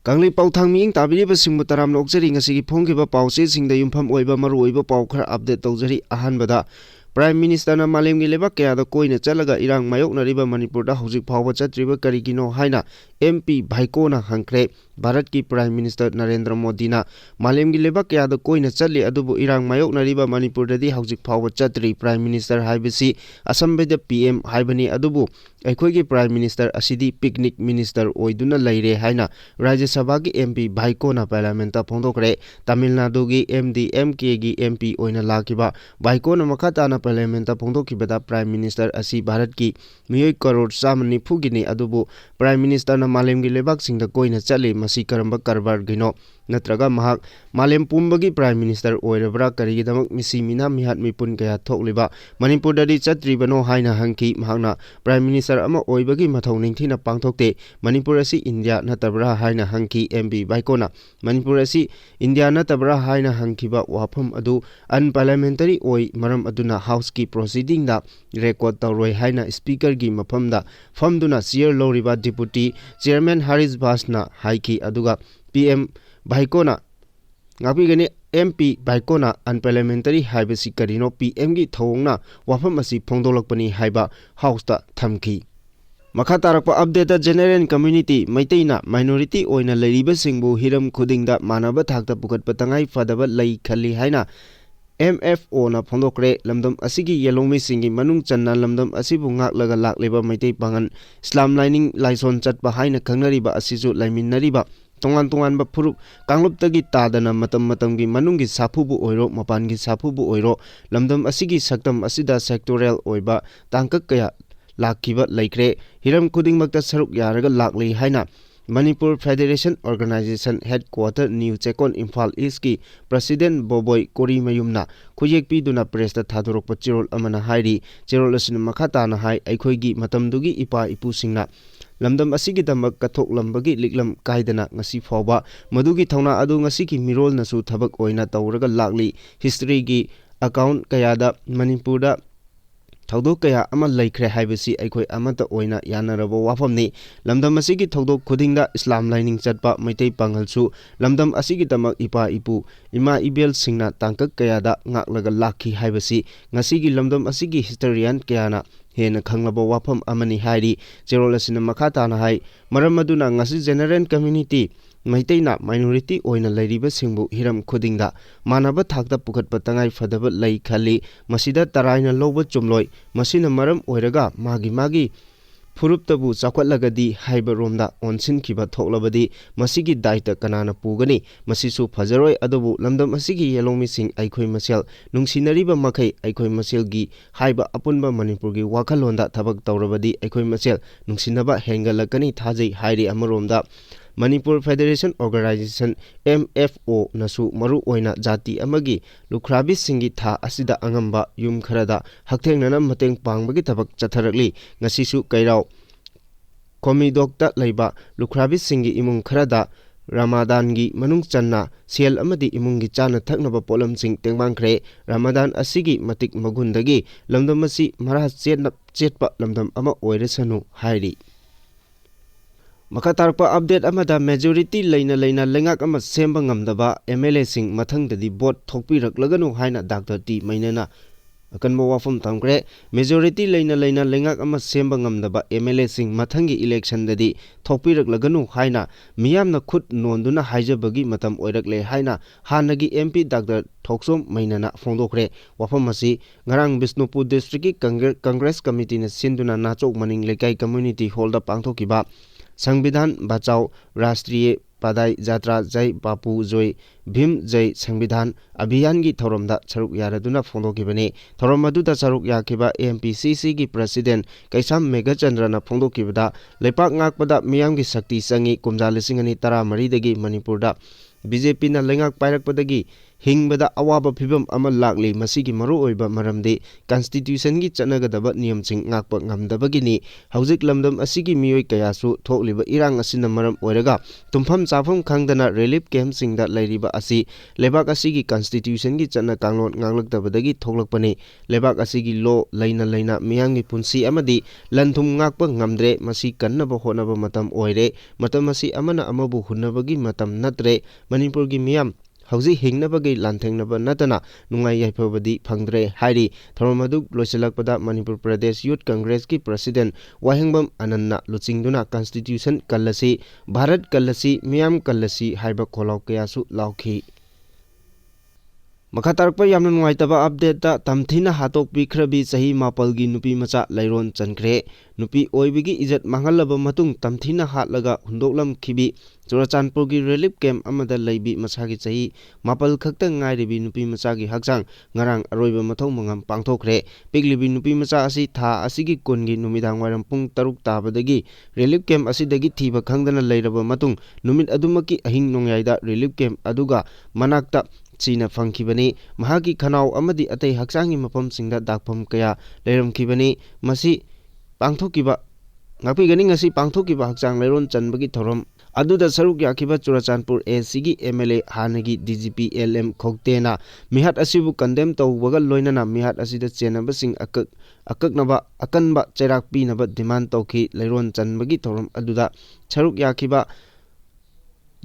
Kangli pauthang miing tabiriba singbu taram nokjari ngasigi phongkiba pause singda yumpham oiba maru oiba pau khara update tawjari ahanbada Prime Minister na malemgi lebak kayada koina chalaga irang mayoknariba Manipur da hojik phawba chatriba karigino haina MP Bhaiko na hangkre Bharat ki Prime Minister Narendra Modi na malemgi lebak kayada koina chatli adubu irang mayoknariba Manipur dadi hojik phawba chatri Prime Minister haibasi asambeda PM haibani adubu Aikhoi ki Prime Minister Ashidi Picnic Minister Oiduna Leire haina Rajya Sabha ki MP Bhaiko na Parliamenta phongdokre Tamil Nadu gi MDMK gi MP oina lakiba Bhaiko na makata na Parliamenta phongdokibada Prime Minister asi Bharat ki miyoi crore 190 gini adubu Prime Minister na malemgi lebak singda koina chali masi karamba karbar gino natraga mahak malem pumbagi Prime Minister oirabra karigidamak misi mina mihat mipun kaya thokliba Manipur dadi chatribano haina hangki mahakna Prime Minister ama oibagi mathau ningthina pangthokte Manipur asi India natabra haina hangki MP Baikona Manipur asi India natabra haina hangkiba wafam adu unparliamentary oi maram aduna house ki proceeding da record tawroi haina speaker gi mafamda famduna chair loriba deputy chairman Haris Basna haiki aduga PM Bhaikona ngapigani MP Bhaikona unparliamentary haibasi karino PM gi thongna wafam asi phongdolakpani haiba house ta thamki makha tarakpa update general community maiteina minority oina leiriba singbu hiram khudingda manaba thakta pukatpa tangai fadaba lei khali haina MFO na phondokre lamdam asigi yelongmi singi manung channa lamdam asibu ngaklaga lakleba maitei pangan Islam lining laison chatpa haina khangnariba asisu laiminariba tongan ba phurup kangluptagi tadana matamgi manunggi sapubu oiro mapangi sapubu oiro lamdam asigi saktam asida sectorial oiba tangkak kaya lakkiba laikre hiram khudingmakta saruk yaraga lakli haina Manipur Federation Organization Headquarter New Chekon Imphal East ki President Boboy Kori Mayumna khuyek piduna press ta thadorokpa chirol amana hairi chirol asina makhata na hai aikhoigi matamdugi ipa ipu singna lamdam asigi damak kathok lambagi liklam kaidana ngasi fawba madugi thawna adu ngasi ki mirol nasu thabak oina tawraga lakli history gi account kayada Manipur da thawdok kaya ama laikre haibasi aikhoi amata oina yanarabo wafamni lamdam asigi thawdok khudingda Islam lining chatpa maitei pangalsu lamdam asigi tamak ipa ipu ima ibel singna tangkak kayada ngaklaga lakhi haibasi ngasigi lamdam asigi historian kayana hena khanglaba wafam amani hairi cherol asina makhata na hai maram aduna ngasi general community maiteina minority oina leiriba singbu hiram khudingda manaba thakta pukatpa tangai fadaba lei khali masida taraina loba chumloi masina maram oiraga magi phuruptabu chakwalagadi haiba romda onsin khiba thoklabadi masigi daita kanana pugani masisu fajaroi adubu lamdam asigi yelongmi sing aikhoi masel nungsinariba makhai aikhoi masel gi haiba apunba Manipur gi wakhalonda thabak tawrabadi aikhoi masel nungsinaba hengalakani thajai hairi amaromda Manipur Federation Organization MFO nasu maru oina jati amagi lukhrabi singi tha asida angamba yum kharada haktengnana mateng pangbagi tabak chatharakli ngasisu kairau komidokta leiba lukhrabi singi imung kharada Ramadan gi manung channa sel amadi imung gi chana thaknaba polam sing tengmangkhre Ramadan asigi matik magundagi lamdam asi mara chetpa lamdam ama oiresanu hairi Makatarpa update amada majority leina lengak ama semba ngamdaba MLA sing mathangdadi vote thokpiraklaganu haina Dr. T Mainana akanba wafam tamkre majority leina lengak ama semba ngamdaba MLA sing mathangi election dadi thokpiraklaganu haina miyamna khut nonduna haijabagi matam oirakle haina hanagi MP Dr. Thoksom Mainana phongdokre wafam asi ngarang Bisnupur district Congress committee na sinduna nachok maning lekai community hall da pangthokiba संविधान बचाओ राष्ट्रीय पदाई जात्रा जय बापू जोय भीम जय संविधान अभियान की थौरमदा सरुक यारदुना फोंदोकिबने थौरम मदुदा सरुक याखिबा AMPCC की प्रेसिडेंट कैसाम मेघचंद्रना फोंदोकिबदा लेपाक ngakpada मियाम की शक्ति संगी कुमजा लिसिंग अनि 13 दगी मणिपुरदा BJP na lengak pairakpadagi hingbada awaba phibam ama lakli masigi maru oiba maramde constitution gi chanagadaba niyam sing ngakpa ngamdabagini hauzik lamdam asigi miyoi kayasu thokliba irang asina maram oiraga tumpham chafam khangdana relief camp singda leiriba asi lebak asigi constitution gi chana kanglon nganglaktabadagi thoklakpani lebak asigi law leina miyamgi punsi amadi lanthum ngakpa ngamdre masi kannaba honaba matam oire matam asi amana amabu hunnabagi matam natre Manipur gi miyam hauji hingnabagi lanthengnaba natana nungai yaipabadi phangdre hairi thormaduk loisalakpada Manipur Pradesh Youth Congress ki president wahengbam ananna luchingduna constitution kallasi bharat kallasi miyam kallasi haiba kholaw kayasu laukhi Makhatarpa yamna nungaitaba update ta tamthina hatok pikhrabi sahi mapalgi nupi macha lairon chankre nupi oibigi ijat mangalaba matung tamthina hatlaga hundoklam khibi Churachandpur gi relief camp amada leibi masagi sahi mapal khakta ngairibi nupi macha gi hakchang ngarang aroiba mathau mangam pangthokre piglibi nupi macha asi tha asigi kungi numidang waram pung 6 tabadagi relief camp asidagi thiba khangdana leiraba matung numit adumaki ahing nongyaida relief camp aduga manakta China Funkibani, Mahaki Kanau Amadi Ate Haksangi Mapam Singda Dakpam Kaya, Leram Kibani, Masi Pangtokiba, Napigani Asi Pangtokiba Haksang Leron Chanbagi Thorom, Aduda Saruk Yakiba Churachandpur Sigi MLA Hanagi DGP LM Koktena, Mihat Asibu condemn to Wagal Loinana, Mihat Asida Chenaba Sing Akaknaba, Akanba, Cherak Pinaba, Demand Toki, Leron Chanbagi Thorom Aduda, Saruk Yakiba.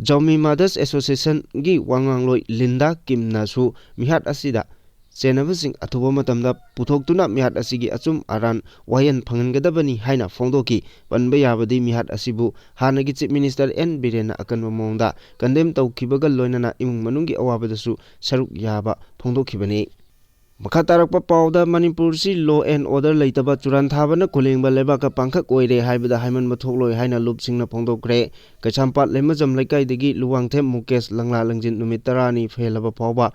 Jomi Mothers Association gi wangangloi Linda Kimna su mihat asida senabasing athuba matamda puthoktuna mihat asigi achum aran wayan phangangadabani haina phongdoki panba yabadi mihat asibu hanagi chief minister N Birena akanba mongda condemn tawkibaga loinana imung manungi awabadasu saruk yaba phongdokibani Makatarakpa pauda Manipur si law and order leitaba churan thabana kulingba lebaka pangkhak oire haibada haiman mathokloi haina lupsingna phongdokre Kachampat lemajam lekaidagi luwangthem Mukesh langla langjin numit 10 phelaba phawba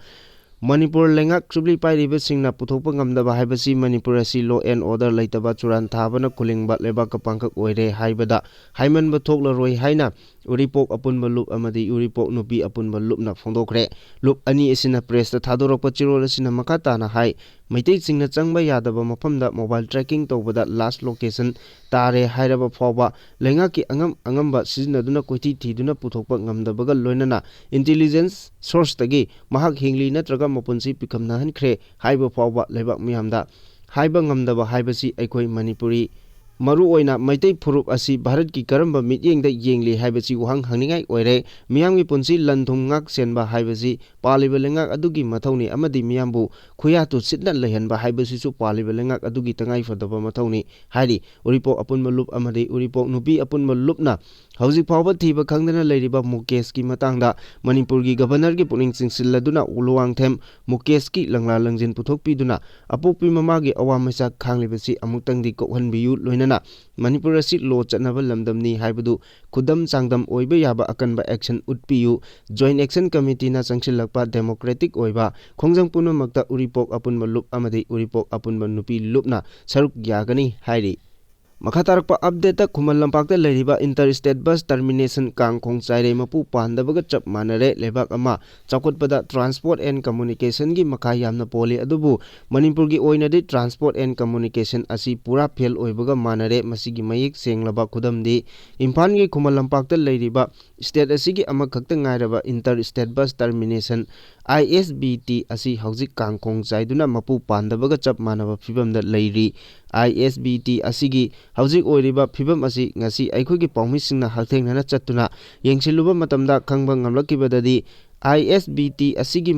Manipur lengak subli pairiba singna puthokpa ngamdaba haibasi Manipur asi law and order leitaba churan thabana kulingba lebaka pangkhak oire haibada haiman mathoklaroi haina Uripok apunba lup amadi uripok nupi apunba lupna phongdokre lup ani asina press ta thadorokpa chirol asina makata na hai maitai singna changba yadaba mafamda mobile tracking tawbada last location tare hairaba phawba lenga ki angamba sizinaduna koiti thiduna puthokpa ngamdabaga loinana intelligence source tagi mahak hingli natraga mapunsi pikamna hankhre haiba phawba lebak miyamda haiba ngamdaba haibasi aikoi Manipuri Maru oina maitai phurup asi Bharat ki karamba mityengda yengli haibasi wahang hangningai oire miyamgi punsi lanthum ngak senba haibasi paliba lengak adugi mathawni amadi miyambu khuyatu sitna lehanba haibasi su paliba lengak adugi tangai fadaba mathawni hairi uripok apunma lup amadi uripok nupi apunma lupna hauzik phawba thiba khangdana leiriba Mukesh ki matangda Manipur gi governor gi puning chingsilladuna uluwangthem Mukesh ki langla langjin puthokpiduna apokpi mamagi awamasa khanglibasi amuktangdi kokhanbiyu loina Manipur asi law chatnaba lamdamni haibadu khudam changdam oiba yaba akanba action utpiyu joint action committee na changchilakpa democratic oiba khongjang punamakta uripok apunba lup amadi uripok apunba nupi lupna saruk yagani hairi Makatarakpa update Kumal Lampakta Leiriba interstate bus termination Kangkong Chaire Mapu Pandabaga Chap Manare Lebak Ama Chakutpada transport and communication gi Makayamna Poli Adubu Manipur gi oinadi transport and communication asi pura fail oibaga manare masigi mayik senglaba khudamdi Imphal gi Kumal Lampakta Leiriba state asigi ama khakta ngairaba interstate bus termination ISBT asi hauzik Kangkong Chaiduna Mapu Pandabaga Chap Manaba Fibamda Leiri ISBT asigi hauzik oiriba phibam asi ngasi aikhogi paumishingna hakthengna chattuna yengsiluba matamda khangba ngamlakibadadi ISBT asigi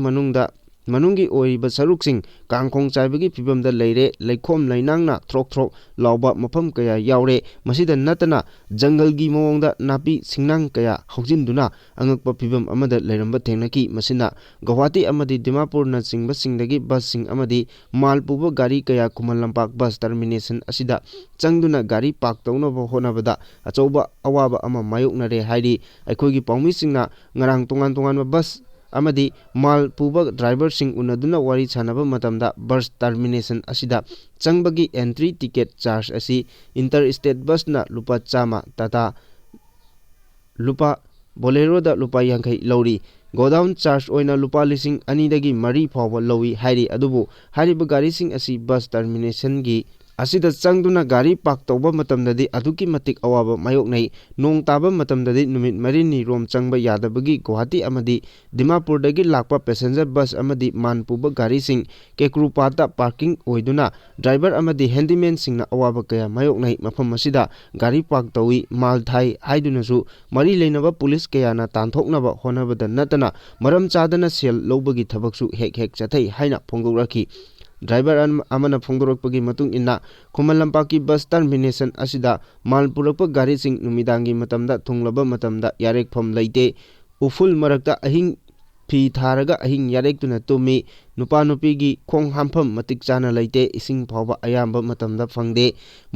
manungi oiriba saruksing Kangkong Chaibagi phibamda leire leikhom lainangna throk lauba mafam kaya yaure masida natana jangalgi mawongda napi singnang kaya haujinduna angakpa phibam amada leiramba thengnaki masina Guwahati amadi Dimapur na singba singdagi bus sing amadi malpuba gari kaya Kumal Lampak bus termination asida changduna gari park tawnaba honabada achauba awaba ama mayoknare hairi aikhogi paumi singna ngarang tongan bus amadi mal puba driver sing unaduna wari chanaba matamda bus termination asida changbagi entry ticket charge asi interstate bus na lupa chama tata lupa bolero da lupa yankai lauri godown charge oina lupa lising ani dagi mari phawba lowi hairi adubu hariba gari sing asi bus termination gi asida changduna gari park tawba matamdadi aduki matik awaba mayoknai nong taba matamdadi numit marini rom changba yadabagi Guwahati amadi Dimapur dagi lakpa passenger bus amadi manpuba gari sing kekrupata parking oiduna driver amadi handyman singna awaba kaya mayoknai mafam asida gari park tawi mal thai haidunasu mari leinaba police kayana tanthoknaba honabada natana maram chadana sel lobagi thabaksu hek chathai haina phongdoraki driver amana phongdorapagi matung inna Khuman Lampaki bus termination asida mal purakpa gari sing numidangi matamda thunglaba matamda yarek phom leite uful marakta ahing phi tharaga ahing yarek tuna tumi nupa nupi gi khong hampham matik chana leite ising phawba ayamba matamda phangde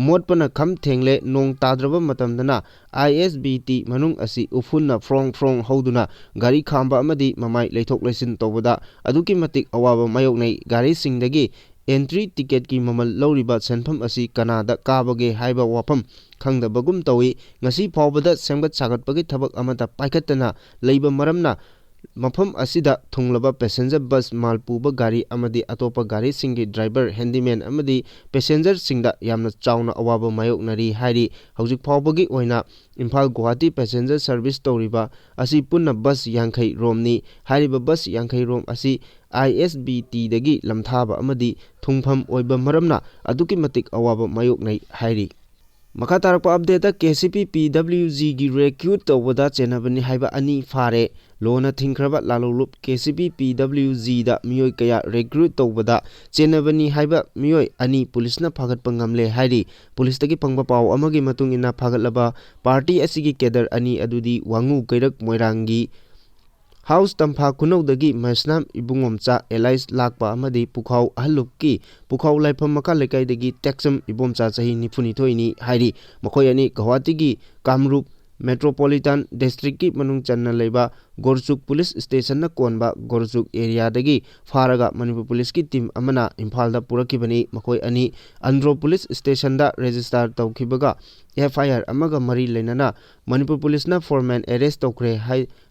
motpana kham thengle nong tadraba matamdana ISBT manung asi ufulna frong hoduna gari khamba amadi mamai leithok lesin tawbada aduki matik awaba mayoknai gari singdagi entry ticket ki mamal lawriba senpham asi kanada kabage haiba wafam khangdabagum tawi ngasi phawbada semgat sagatpagi thabak amata paikhatana leiba maramna mafam asida thunglaba passenger bus malpuba gari amadi atopa gari singi driver handyman amadi passenger singda yamna chauna awaba mayoknari hairi hojik phawbagi oina Imphal Guwahati passenger service tawriba asi punna bus yankhai romni hairiba bus yankhai rom asi ISBT dagi lamthaba amadi thungpham oiba maramna aduki matik awaba mayoknai hairi Makha tarakpa update KCP PWG gi recruit tawbada chenabani haiba ani fare lona thingkraba lalolup KCP PWG da miyoi kaya recruit tawbada chenabani haiba miyoi ani police na phagatpa ngamle hairi police tagi phangba paw amagi matung ina phagatlaba party asigi kedar ani adudi wangu kairak moirangi House Tampha Kunodagi Masnam Ibungomcha Elias Lakpa Amadi Pukhau Ahlupki Pukhau Laifam Maka Lekaidagi Texam Ibomcha Chahi Nifunithoini Hairi Makoyani Guwahati gi Kamrup Metropolitan District ki manung channa leiba Gorchuk Police Station na konba Gorchuk area dagi faraga Manipur Police ki team amana Imphal da purakibani makoi ani Andhra Police Station da register tawkibaga FIR amaga mari leinana Manipur Police na foreman arrest tawkre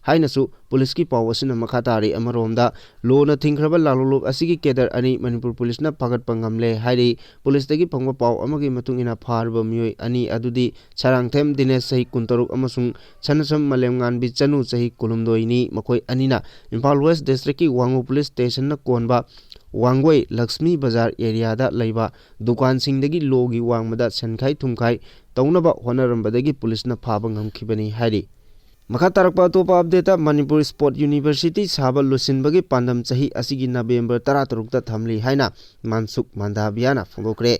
hainasu police ki pawasina makhatari amaromda lona thingkraba lalolup asigi kedar ani Manipur Police na pagat pangamle hairi police dagi pangba paw amagi matungina pharba miyoi ani adudi Sarangthem Dinesh sahi kuntaruk amasung Chanasam Malemngan bi chanu sahi kulumdoini makoi anina Imphal West District ki Wangu Police Station na konba Wangwei Lakshmi Bazar area da leiba dukan singdagi logi wangmada senkhai thumkhai taunaba honarambadagi police na phaba ngamkhibani hairi Makha tarakpa atopa update Manipur Sport University saba lusinbagi pandam chahi asigi November 13 ta thamli haina Mansuk Mandhabiana phongokre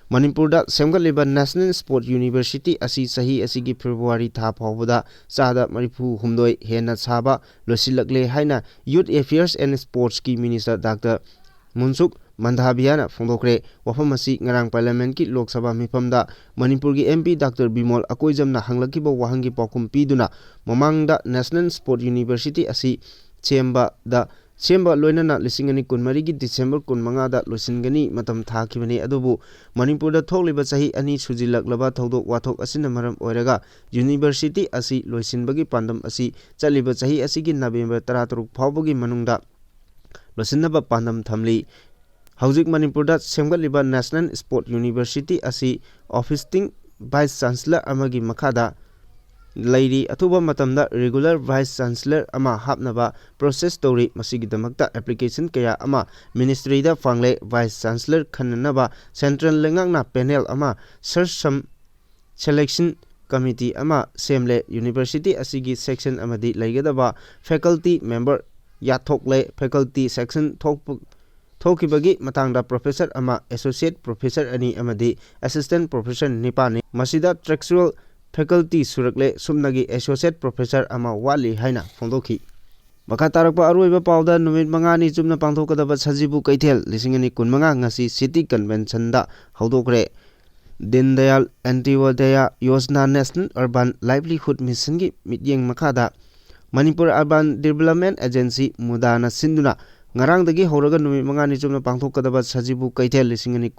Manipur da semgaliba National Sport University asi sahi asigi February tha phawbada chada marifu humdoi hena saba losilakle haina Youth Affairs and Sports ki Minister Dr. Mansuk Mandhabiana phongokre wafam asi ngarang parliament ki Lok Sabha mifamda Manipur gi MP Dr. Bimol Akoijamna hanglakiba wahangi paukum piduna mamangda National Sport University asi chemba loinana lisingani kunmari gi December kunmanga da losingani matam thakibani adubu Manipur da thokliba chahi ani sujilaklaba thodok wathok asina maram oiraga University asi loisinbagi pandam asi chaliba chahi asigi November 13 phawbagi manungda losinaba pandam thamli Hojik Manipur da semgaliba National Sport University asi officiating Vice Chancellor amagi makhada Leire atuba matamda regular Vice Chancellor ama hapnaba process tori masigidamakta application kaya ama ministry da fangle Vice Chancellor khananaba central lengangna panel ama search selection committee ama semle university asigi section amadi leigadaba faculty member yathokle faculty section thokibagi matangda professor ama associate professor ani amadi assistant professor nipani masida textual faculty surakle sumnagi associate professor ama wali haina phongdokhi makha tarakpa aroiba pawda numit mangani chumna pangthokadaba sajibu kaithel lisingani kunmanga ngasi city convention da hodokre Dindayal Antivodaya Yojana National Urban Livelihood Mission gi mityeng makhada Manipur Urban Development Agency mudana sinduna Ngarangdagi horoga numit mangani chumna pangthokadaba sajibu kaithel 2025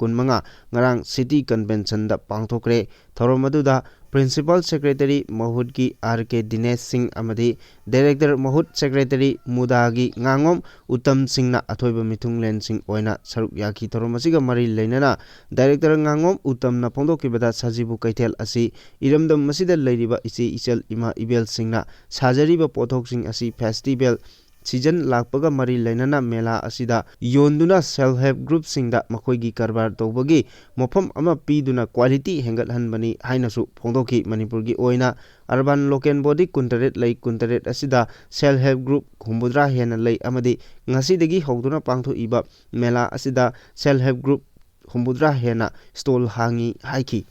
ngarang city convention da pangthokre thorom aduda principal secretary mahutki RK Dinesh Singh amadi director mahut secretary mudagi ngangom uttam singna athoiba mithunglen sing oina saruk yaki thorom asiga mari leinana director ngangom uttam na pongdokibada sajibu kaithel asi iramdam masida leiriba iche ichal ima ibel singna sajariba pothok sing asi festival season lakpaga mari lainana mela asida yonduna self help group singda makoigi karbar tawbagi mofam ama piduna quality hengat hanbani hainasu phongdoki Manipur gi oina urban local body kuntaret lei kuntaret asida self help group humbudra hena lei amadi ngasidagi hogduna pangtho iba mela asida self help group humbudra hena stall hangi haiki